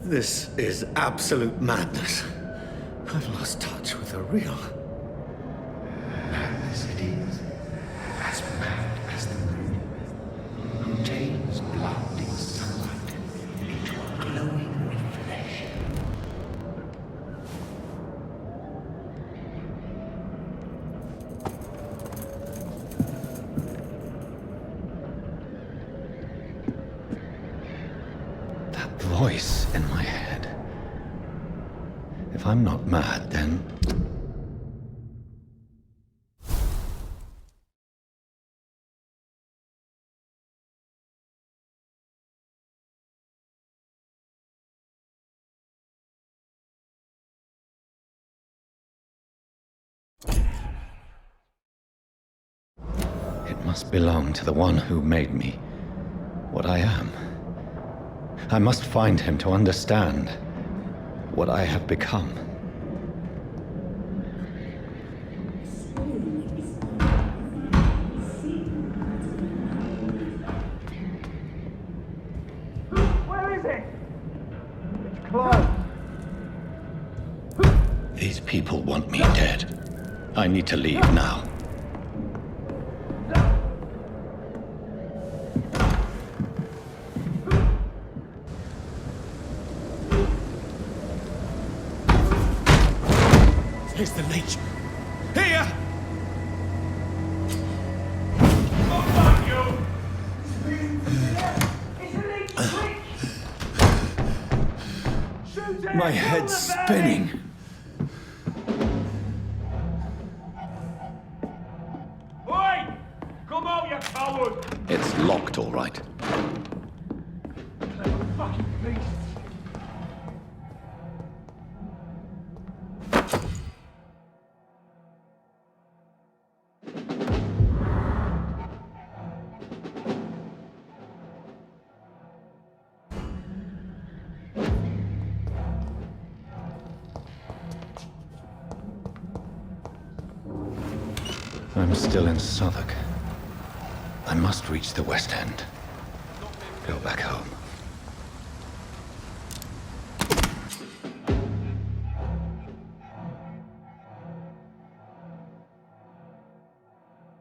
This is absolute madness. I've lost touch with the real. Madness it is, as mad as the moon, who takes blinding sunlight into a glowing reflection. That voice in my head. If I'm not mad, then... It must belong to the one who made me what I am. I must find him to understand what I have become. Where is it? It's closed. These people want me dead. I need to leave now. Here's the leech. Here! Oh, fuck you! It's a leech, quick! Shoot it! My head's spinning. Oi! Come out, you coward! It's locked, all right. Clever fucking beast. I'm still in Southwark. I must reach the West End. Go back home.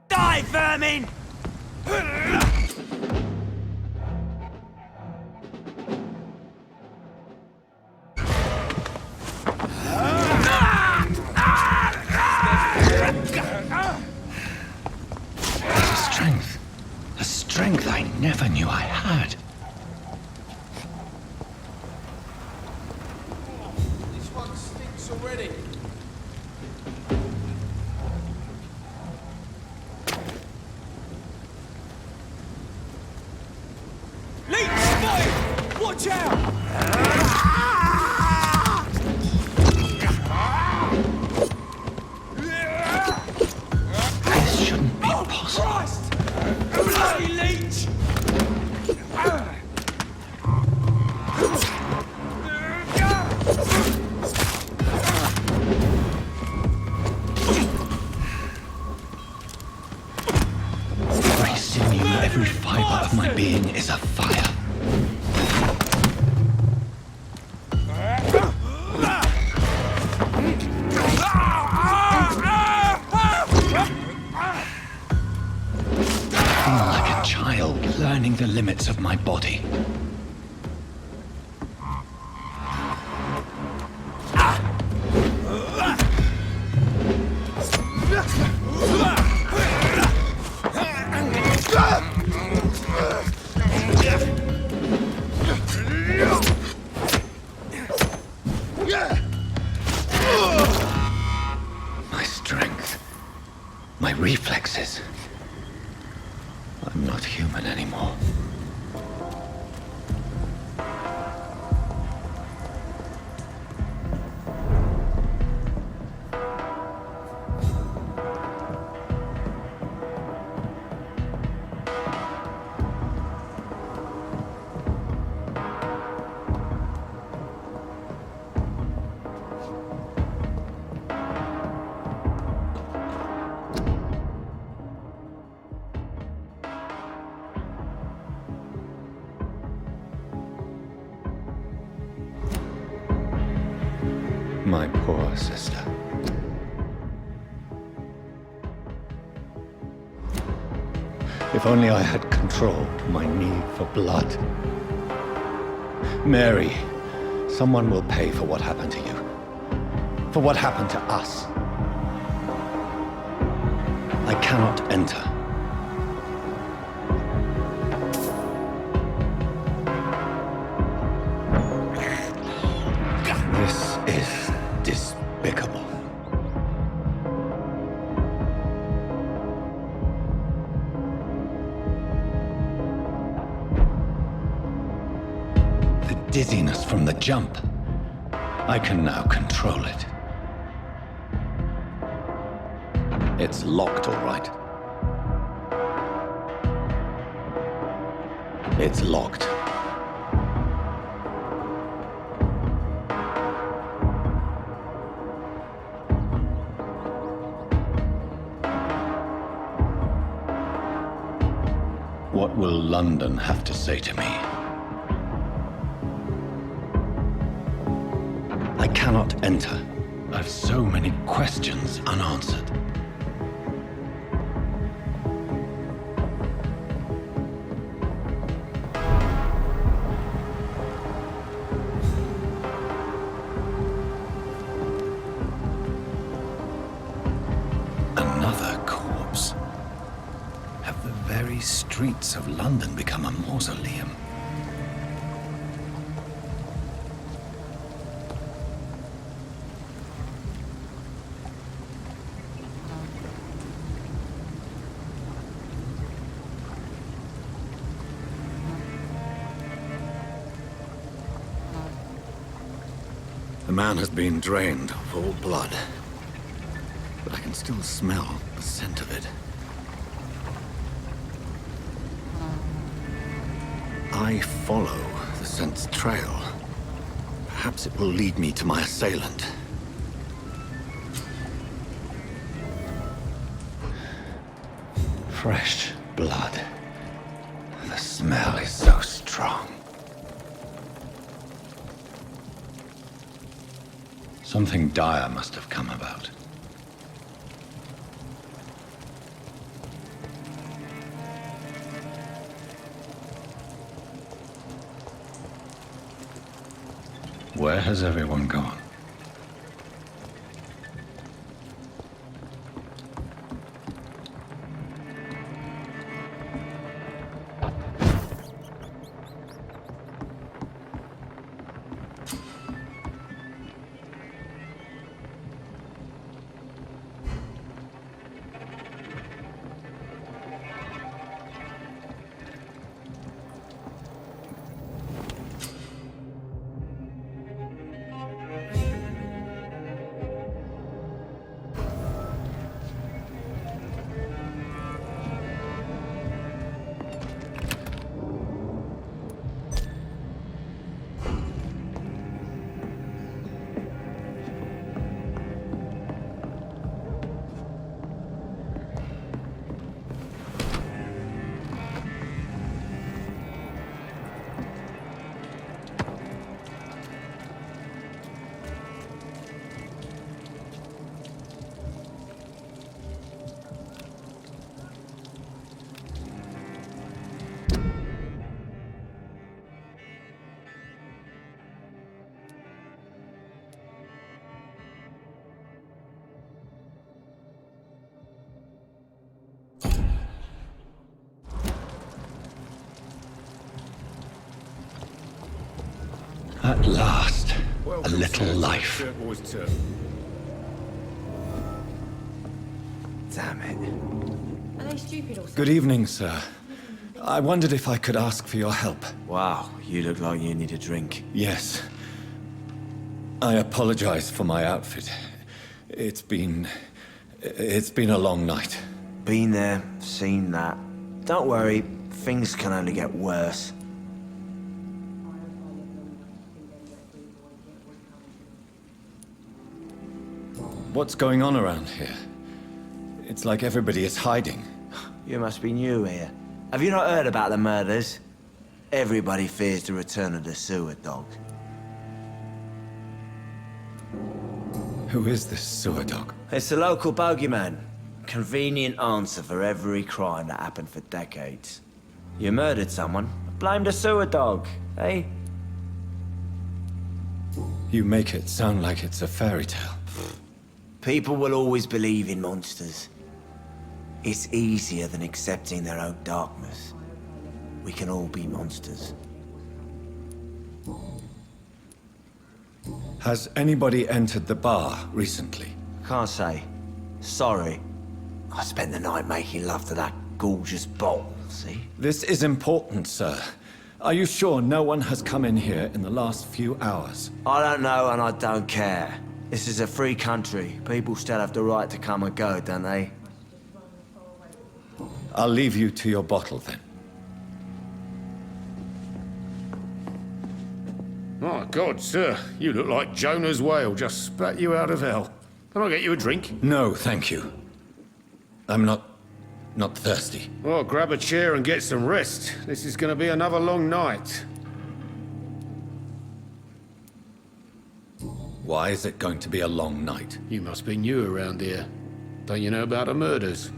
Die, vermin! A strength I never knew I had. This one stinks already. Leech spotted! Watch out! This shouldn't be possible. Christ! Bloody leech! Every sinew, every fiber of my being is afire. I feel like a child learning the limits of my body. My strength, my reflexes. I'm not human anymore. My poor sister. If only I had controlled my need for blood. Mary, someone will pay for what happened to you. For what happened to us. I cannot enter. This is despicable. The dizziness from the jump. I can now control it. It's locked, all right. It's locked. What will London have to say to me? I cannot enter. I've so many questions unanswered. Another corpse. Have the very streets of London become a mausoleum? The man has been drained of all blood, but I can still smell the scent of it. I follow the scent's trail. Perhaps it will lead me to my assailant. Fresh blood. The smell is so strong. Something dire must have come about. Where has everyone gone? At last, a little life. Damn it. Are they stupid or something? Good evening, sir. I wondered if I could ask for your help. Wow, you look like you need a drink. Yes. I apologize for my outfit. It's been a long night. Been there, seen that. Don't worry, things can only get worse. What's going on around here? It's like everybody is hiding. You must be new here. Have you not heard about the murders? Everybody fears the return of the sewer dog. Who is this sewer dog? It's a local bogeyman. Convenient answer for every crime that happened for decades. You murdered someone, blamed a sewer dog, eh? You make it sound like it's a fairy tale. People will always believe in monsters. It's easier than accepting their own darkness. We can all be monsters. Has anybody entered the bar recently? Can't say. Sorry. I spent the night making love to that gorgeous bottle, see? This is important, sir. Are you sure no one has come in here in the last few hours? I don't know and I don't care. This is a free country. People still have the right to come and go, don't they? I'll leave you to your bottle then. My God, sir, you look like Jonah's whale just spat you out of hell. Can I get you a drink? No, thank you. I'm not thirsty. Well, grab a chair and get some rest. This is going to be another long night. Why is it going to be a long night? You must be new around here. Don't you know about the murders?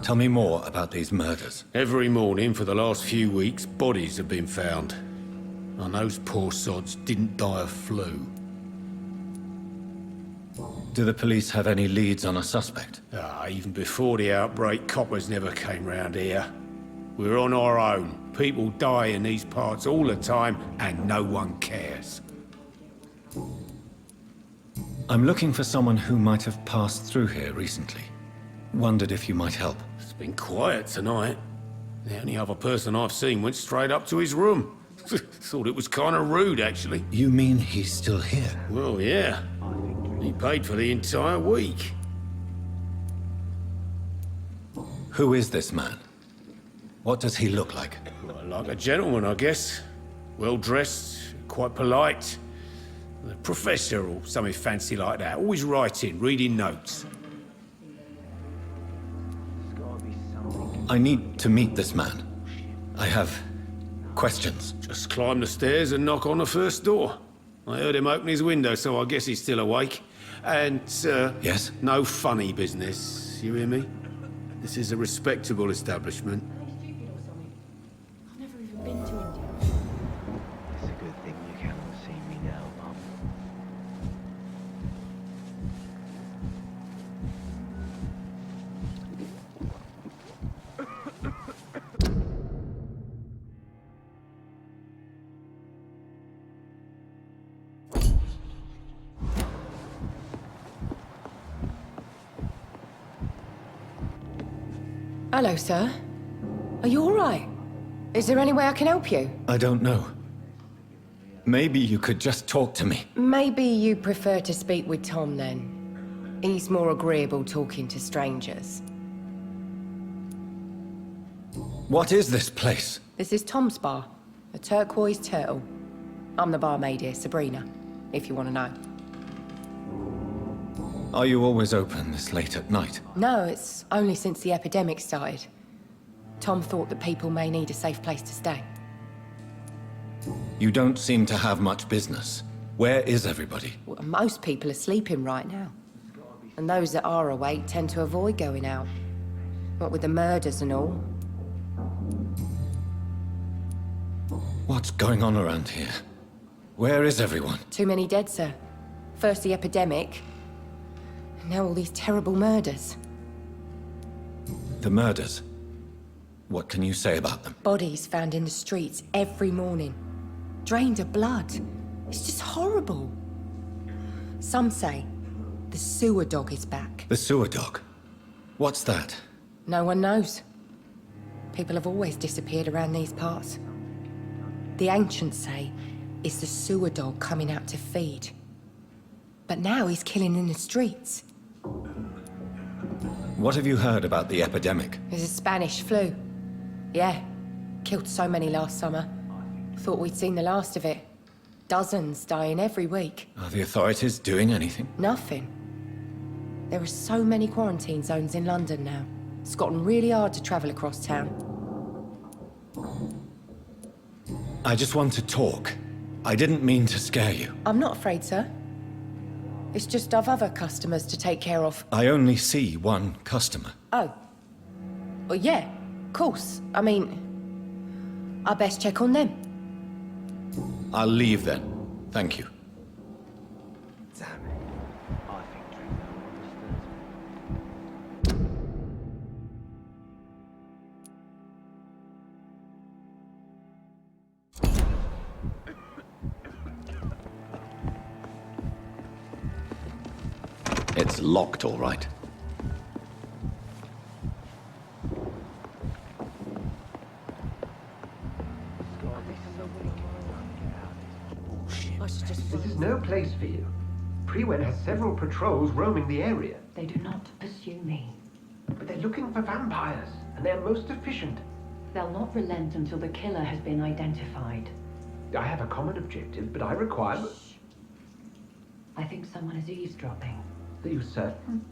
Tell me more about these murders. Every morning for the last few weeks, bodies have been found. And those poor sods didn't die of flu. Do the police have any leads on a suspect? Even before the outbreak, coppers never came round here. We're on our own. People die in these parts all the time, and no one cares. I'm looking for someone who might have passed through here recently. Wondered if you might help. It's been quiet tonight. The only other person I've seen went straight up to his room. Thought it was kind of rude, actually. You mean he's still here? Well, yeah. He paid for the entire week. Who is this man? What does he look like? Well, like a gentleman, I guess. Well-dressed, quite polite. A professor or something fancy like that. Always writing, reading notes. I need to meet this man. I have questions. Just climb the stairs and knock on the first door. I heard him open his window, so I guess he's still awake. And, Yes? no funny business, you hear me? This is a respectable establishment. I've never even been to India. It's a good thing you cannot see me now, Mum. Hello, sir. Are you all right? Is there any way I can help you? I don't know. Maybe you could just talk to me. Maybe you prefer to speak with Tom, then. He's more agreeable talking to strangers. What is this place? This is Tom's bar, a turquoise turtle. I'm the barmaid here, Sabrina, if you want to know. Are you always open this late at night? No, it's only since the epidemic started. Tom thought that people may need a safe place to stay. You don't seem to have much business. Where is everybody? Well, most people are sleeping right now. And those that are awake tend to avoid going out. What with the murders and all. What's going on around here? Where is everyone? Too many dead, sir. First the epidemic, and now all these terrible murders. The murders? What can you say about them? Bodies found in the streets every morning. Drained of blood. It's just horrible. Some say the sewer dog is back. The sewer dog? What's that? No one knows. People have always disappeared around these parts. The ancients say it's the sewer dog coming out to feed. But now he's killing in the streets. What have you heard about the epidemic? There's a Spanish flu. Yeah, killed so many last summer. Thought we'd seen the last of it. Dozens dying every week. Are the authorities doing anything? Nothing. There are so many quarantine zones in London now. It's gotten really hard to travel across town. I just want to talk. I didn't mean to scare you. I'm not afraid, sir. It's just I've other customers to take care of. I only see one customer. Oh. Well, yeah, of course. I mean, I best check on them. I'll leave then. Thank you. Damn it. I think drinking It's locked, all right. This is no place for you. Prewen has several patrols roaming the area. They do not pursue me. But they're looking for vampires, and they're most efficient. They'll not relent until the killer has been identified. I have a common objective, but I require... Shh. I think someone is eavesdropping. Are you certain?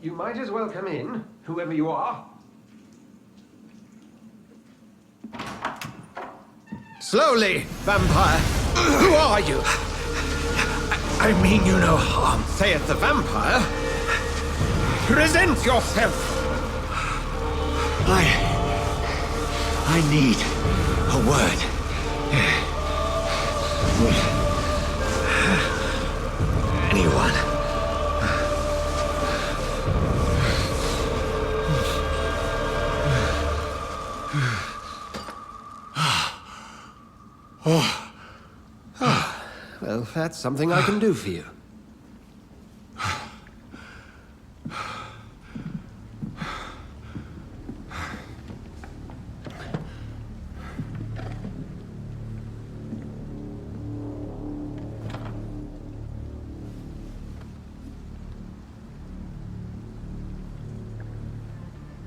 You might as well come in, whoever you are. Slowly, vampire. Who are you? I mean you no harm, saith the vampire. Present yourself. I need a word. Anyone? Well, that's something I can do for you.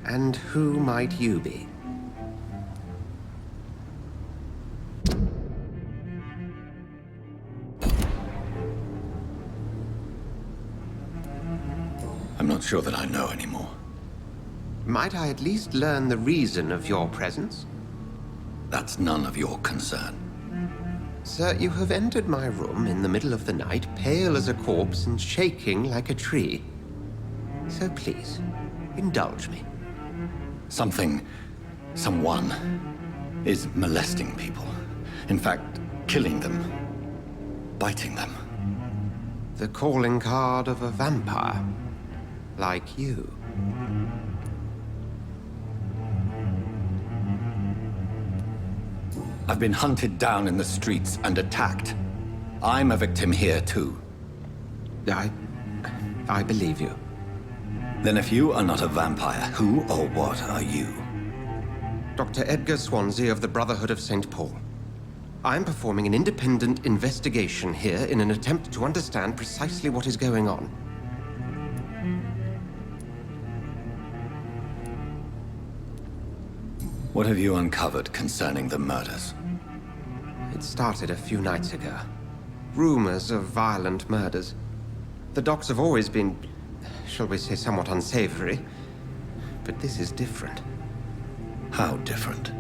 And who might you be? I'm not sure that I know anymore. Might I at least learn the reason of your presence? That's none of your concern. Sir, you have entered my room in the middle of the night, pale as a corpse and shaking like a tree. So please, indulge me. Someone is molesting people. In fact, killing them. Biting them. The calling card of a vampire. Like you. I've been hunted down in the streets and attacked. I'm a victim here, too. I believe you. Then if you are not a vampire, who or what are you? Dr. Edgar Swansea of the Brotherhood of St. Paul. I'm performing an independent investigation here in an attempt to understand precisely what is going on. What have you uncovered concerning the murders? It started a few nights ago. Rumors of violent murders. The docks have always been, shall we say, somewhat unsavory. But this is different. How different?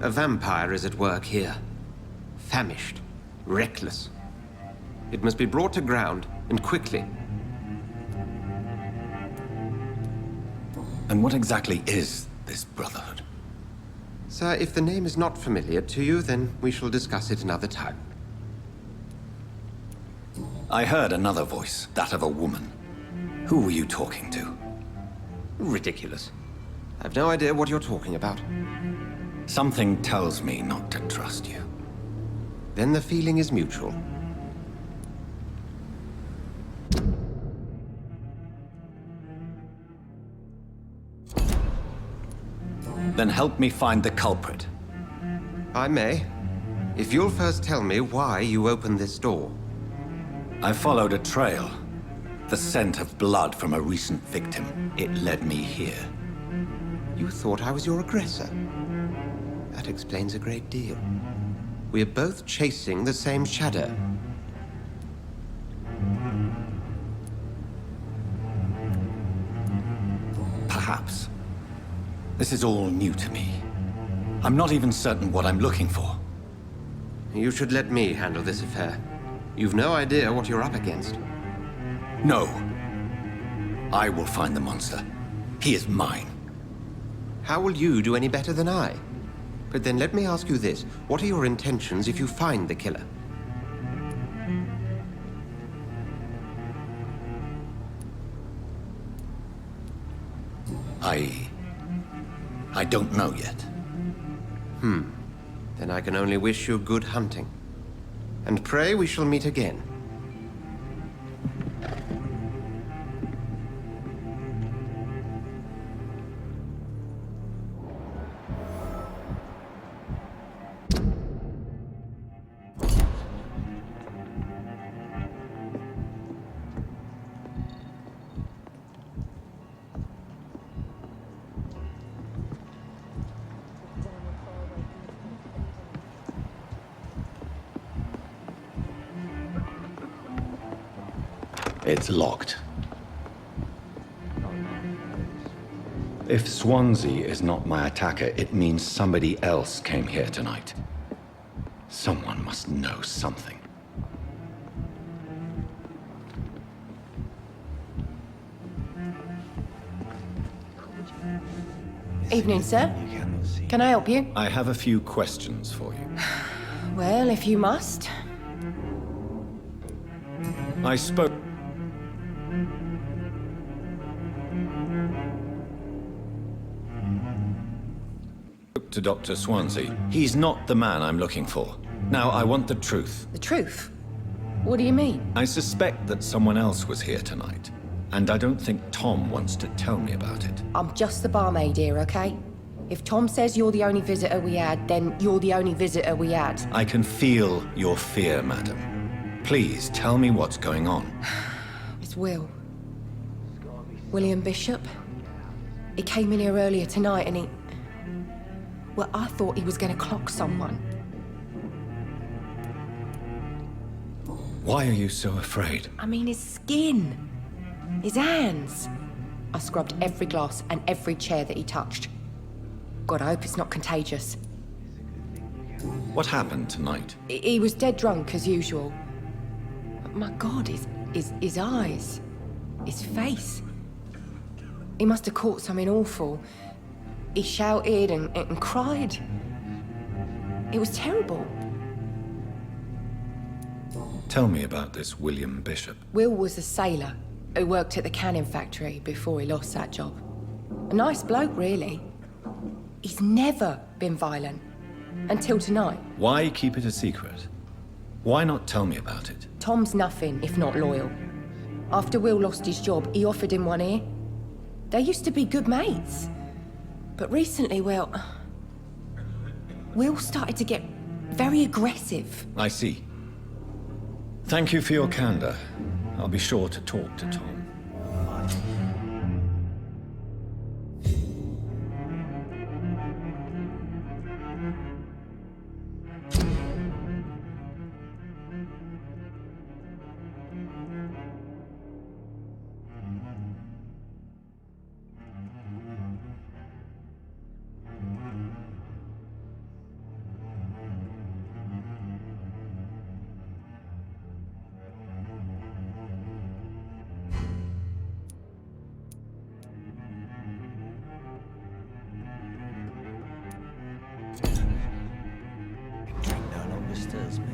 A vampire is at work here. Famished. Reckless. It must be brought to ground, and quickly. And what exactly is this Brotherhood? Sir, if the name is not familiar to you, then we shall discuss it another time. I heard another voice, that of a woman. Who were you talking to? Ridiculous. I've no idea what you're talking about. Something tells me not to trust you. Then the feeling is mutual. Then help me find the culprit. I may. If you'll first tell me why you opened this door. I followed a trail. The scent of blood from a recent victim. It led me here. You thought I was your aggressor. That explains a great deal. We're both chasing the same shadow. Perhaps. This is all new to me. I'm not even certain what I'm looking for. You should let me handle this affair. You've no idea what you're up against. No. I will find the monster. He is mine. How will you do any better than I? But then let me ask you this. What are your intentions if you find the killer? I don't know yet. Then I can only wish you good hunting. And pray we shall meet again. It's locked. If Swansea is not my attacker, it means somebody else came here tonight. Someone must know something. Evening, sir. Can I help you? I have a few questions for you. Well, if you must. I spoke to Dr. Swansea. He's not the man I'm looking for. Now, I want the truth. The truth? What do you mean? I suspect that someone else was here tonight, and I don't think Tom wants to tell me about it. I'm just the barmaid here, okay? If Tom says you're the only visitor we had, then you're the only visitor we had. I can feel your fear, madam. Please, tell me what's going on. It's Will. William Bishop. He came in here earlier tonight and he... Well, I thought he was going to clock someone. Why are you so afraid? I mean, his skin. His hands. I scrubbed every glass and every chair that he touched. God, I hope it's not contagious. What happened tonight? He was dead drunk, as usual. But my God, his eyes. His face. He must have caught something awful. He shouted and cried. It was terrible. Tell me about this William Bishop. Will was a sailor who worked at the canning factory before he lost that job. A nice bloke, really. He's never been violent. Until tonight. Why keep it a secret? Why not tell me about it? Tom's nothing if not loyal. After Will lost his job, he offered him one ear. They used to be good mates. But recently, well... Will started to get very aggressive. I see. Thank you for your candor. I'll be sure to talk to Tom. Stirs me.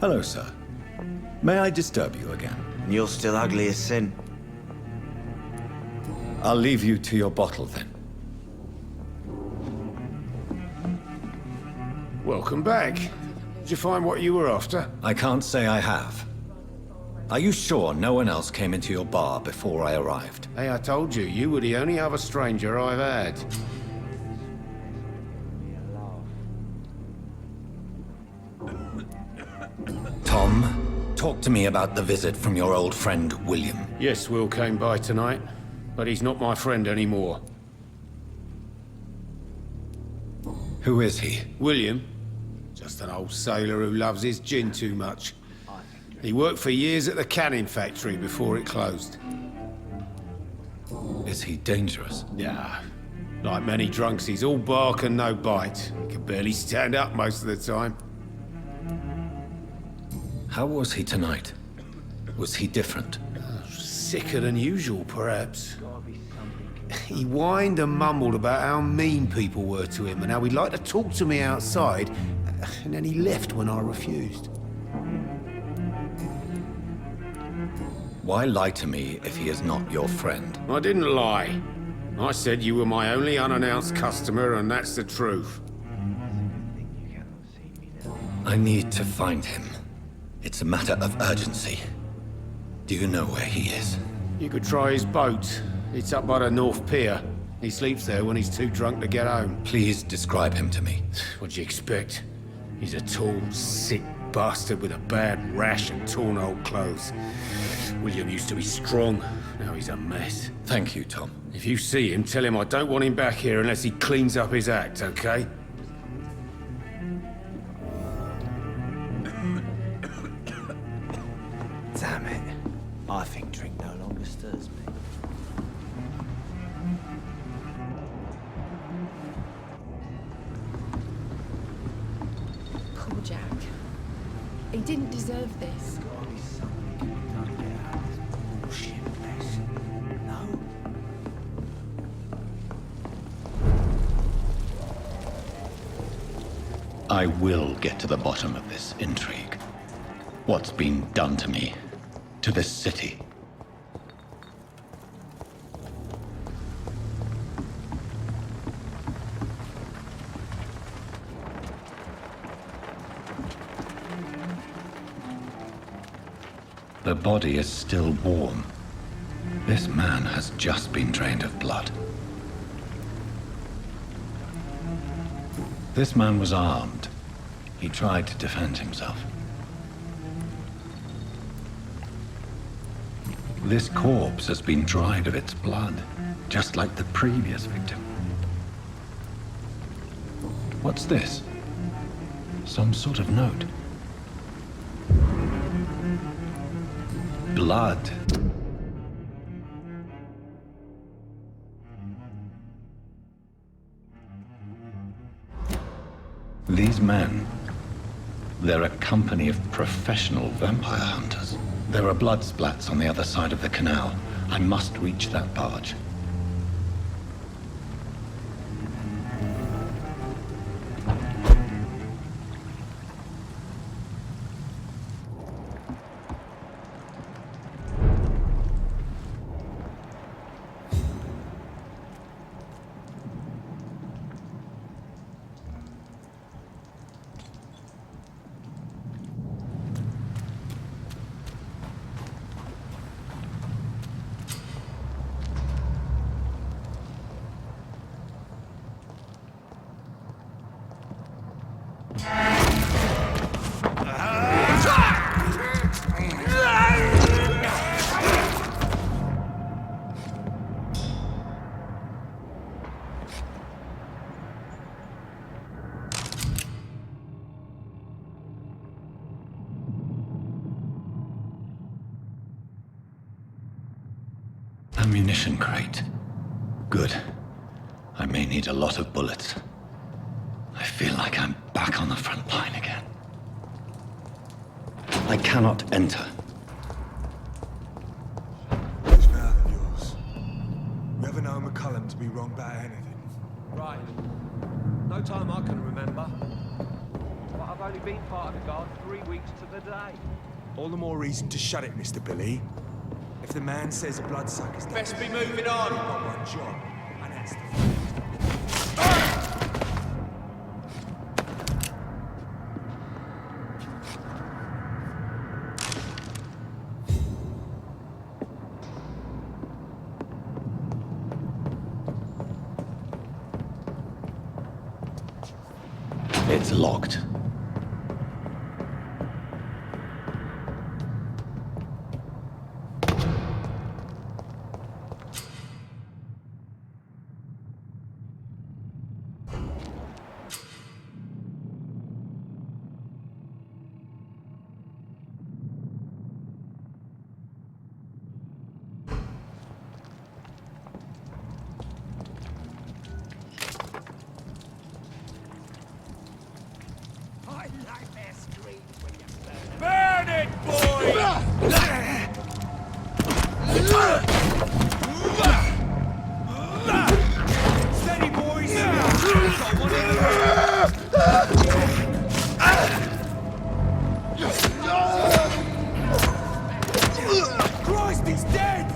Hello, sir. May I disturb you again? And you're still ugly as sin. I'll leave you to your bottle, then. Welcome back. Did you find what you were after? I can't say I have. Are you sure no one else came into your bar before I arrived? Hey, I told you, you were the only other stranger I've had. Tom, talk to me about the visit from your old friend, William. Yes, Will came by tonight, but he's not my friend anymore. Who is he? William? Just an old sailor who loves his gin too much. He worked for years at the canning factory before it closed. Is he dangerous? Yeah. Like many drunks, he's all bark and no bite. He can barely stand up most of the time. How was he tonight? Was he different? Sicker than usual, perhaps. He whined and mumbled about how mean people were to him and how he'd like to talk to me outside, and then he left when I refused. Why lie to me if he is not your friend? I didn't lie. I said you were my only unannounced customer, and that's the truth. I need to find him. It's a matter of urgency. Do you know where he is? You could try his boat. It's up by the North Pier. He sleeps there when he's too drunk to get home. Please describe him to me. What'd you expect? He's a tall, sick bastard with a bad rash and torn old clothes. William used to be strong. Now he's a mess. Thank you, Tom. If you see him, tell him I don't want him back here unless he cleans up his act, okay? Damn it. I think drink no longer stirs me. Poor Jack. He didn't deserve this. Gotta be something we can done to get out of this bullshit mess. No? I will get to the bottom of this intrigue. What's been done to me? To this city? The body is still warm. This man has just been drained of blood. This man was armed. He tried to defend himself. This corpse has been dried of its blood, just like the previous victim. What's this? Some sort of note. Blood. These men, they're a company of professional vampire hunters. There are blood splats on the other side of the canal. I must reach that barge. Ammunition crate. Good. I may need a lot of bullets. I feel like I'm back on the front line again. I cannot enter. This mouth of yours. You ever know McCullum to be wrong about anything? Right. No time I can remember. But I've only been part of the guard 3 weeks to the day. All the more reason to shut it, Mr. Billy. If the man says a bloodsucker's dead, Best be moving on. you've got one job, and that's the It's locked. Steady, boys! Got one in the room! Christ, he's dead!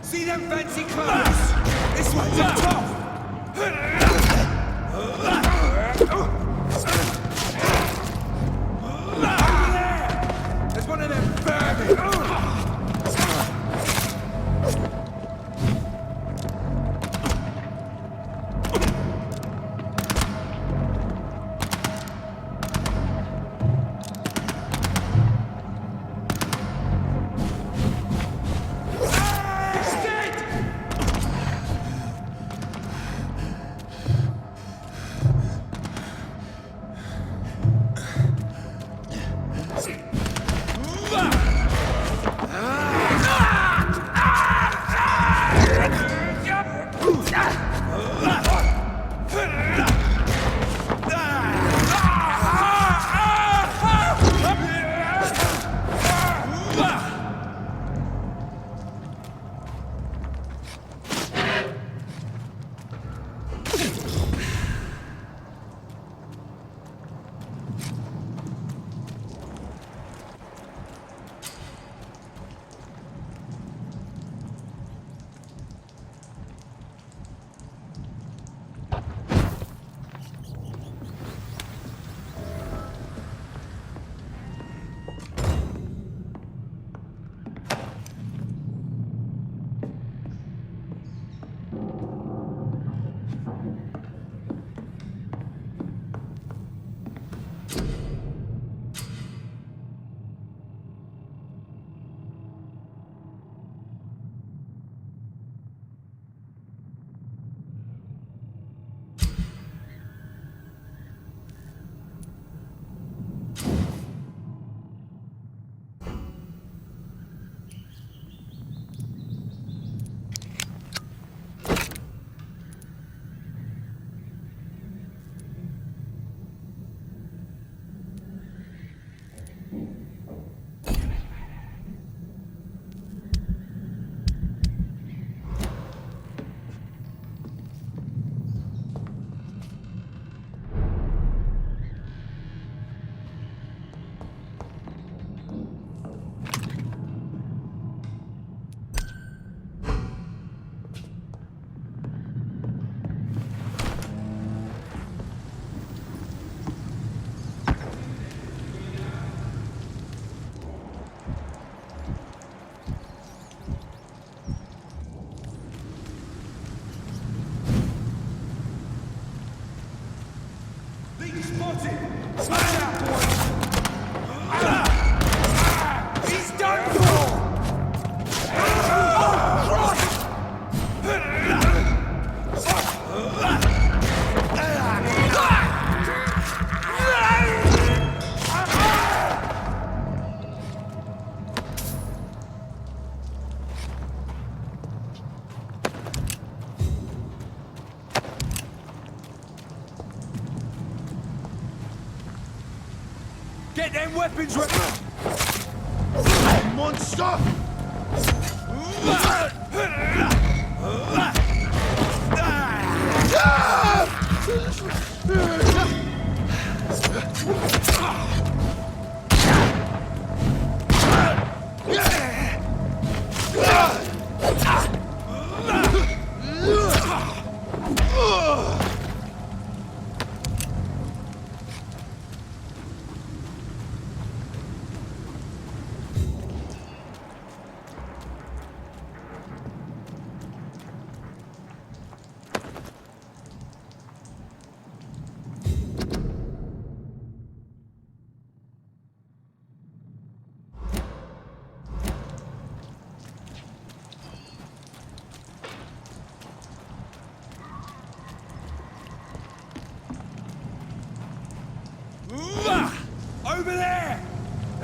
See them fancy clothes? This one's a top! There's one of them vermin! Get them weapons ready! Monster!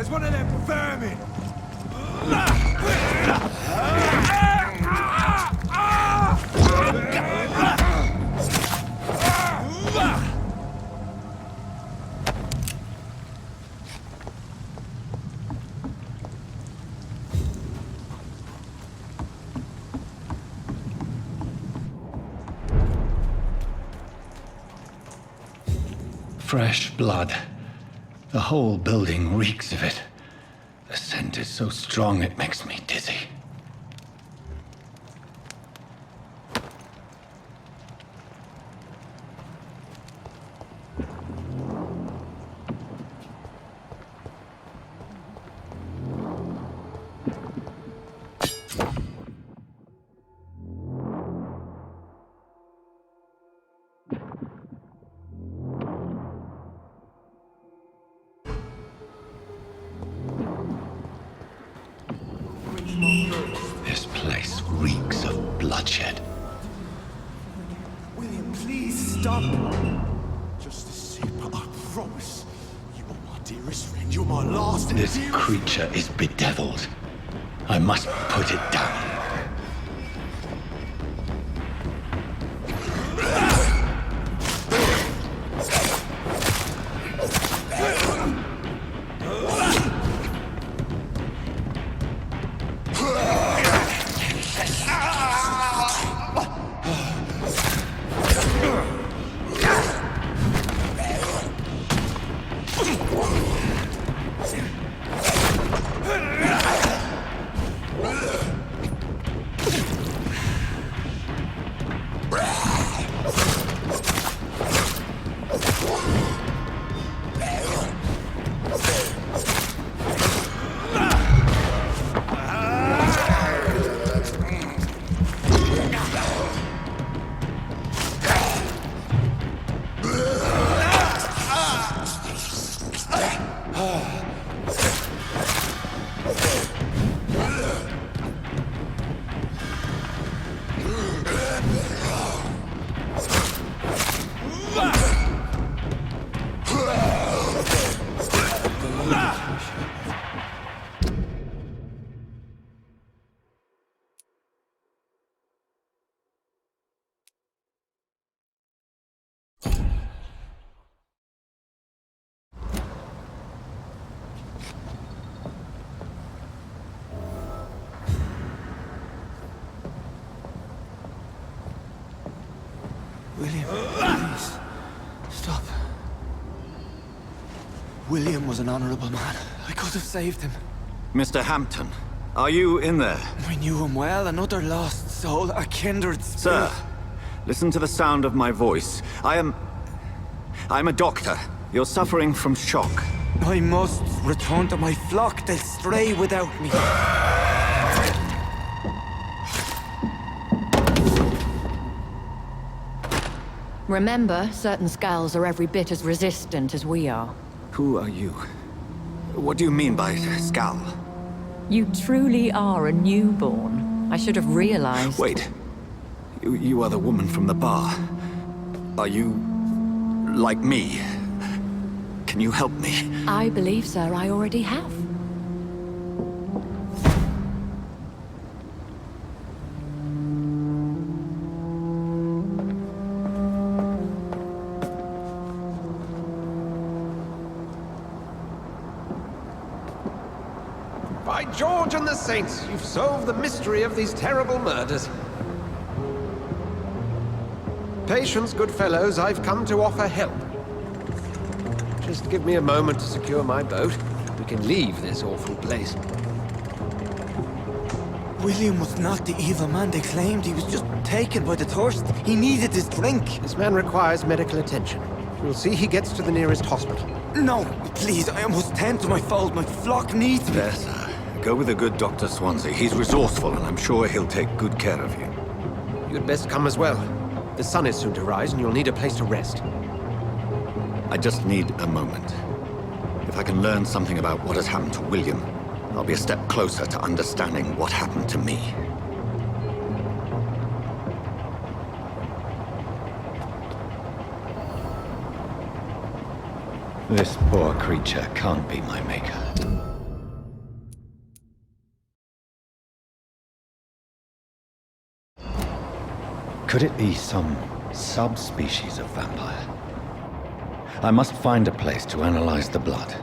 There's one of them vermin! Fresh blood. The whole building reeks of it. The scent is so strong it makes me dizzy. This place reeks of bloodshed. William, please stop. Just a sip, I promise. You are my dearest friend. You're my last and This dearest creature is bedeviled. I must put it down. William, please. Stop. William was an honorable man. I could have saved him. Mr. Hampton, are you in there? We knew him well, another lost soul, a kindred spirit. Sir, listen to the sound of my voice. I'm a doctor. You're suffering from shock. I must return to my flock. They'll stray without me. Remember, certain skulls are every bit as resistant as we are. Who are you? What do you mean by skull? You truly are a newborn. I should have realized. Wait. You are the woman from the bar. Are you... like me? Can you help me? I believe, sir, I already have. By George and the Saints, you've solved the mystery of these terrible murders. Patience, good fellows, I've come to offer help. Just give me a moment to secure my boat. We can leave this awful place. William was not the evil man they claimed. He was just taken by the thirst. He needed his drink. This man requires medical attention. We'll see he gets to the nearest hospital. No, please, I must tend to my fold. My flock needs me. There, sir. Go with the good Dr. Swansea. He's resourceful, and I'm sure he'll take good care of you. You'd best come as well. The sun is soon to rise, and you'll need a place to rest. I just need a moment. If I can learn something about what has happened to William, I'll be a step closer to understanding what happened to me. This poor creature can't be my maker. Could it be some subspecies of vampire? I must find a place to analyze the blood.